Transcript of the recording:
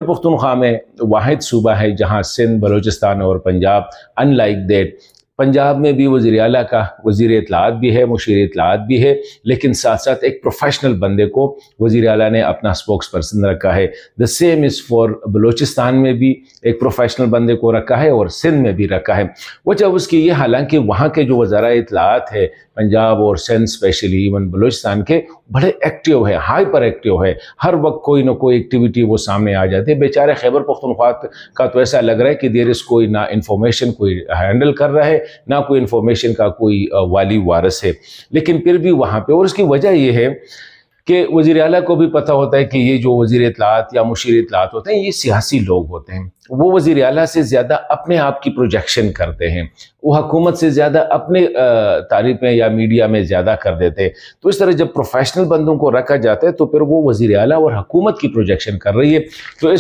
पख्तूनख्वा में वाहिद सूबा है जहाँ सिंध, बलूचिस्तान और पंजाब अनलाइक दैट पंजाब में भी वज़ीर आला का वज़ीर इत्तलाआत भी है, मुशीर इत्तलाआत भी है, लेकिन साथ साथ एक प्रोफेशनल बंदे को वज़ीर आला ने अपना स्पोक्स पर्सन रखा है। The same is for Balochistan में भी एक प्रोफेशनल बंदे को रखा है और सिंध में भी रखा है। वजह उसकी ये, हालांकि वहाँ के जो वज़ारा इत्तलाआत है पंजाब और सिंध स्पेशली इवन बलूचिस्तान के बड़े एक्टिव है, हाइपर एक्टिव है, हर वक्त कोई ना कोई एक्टिविटी वो सामने आ जाती है। बेचारे खैबर पख्तूनख्वा का तो ऐसा लग रहा है कि देर इज़ कोई ना इंफॉर्मेशन कोई हैंडल कर रहा है, ना कोई इन्फॉर्मेशन का कोई वाली वारिस है, लेकिन फिर भी वहाँ पे। और उसकी वजह यह है कि वज़ीर आला को भी पता होता है कि ये जो वज़ीर इत्तलाआत या मुशीर इत्तलाआत होते हैं ये सियासी लोग होते हैं, वो वज़ीर आला से ज़्यादा अपने आप की प्रोजेक्शन करते हैं, वो हुकूमत से ज़्यादा अपने तारीफ़ें या मीडिया में ज़्यादा कर देते हैं। तो इस तरह जब प्रोफेशनल बंदों को रखा जाता है तो फिर वो वज़ीर आला और हुकूमत की प्रोजेक्शन कर रही है। तो इस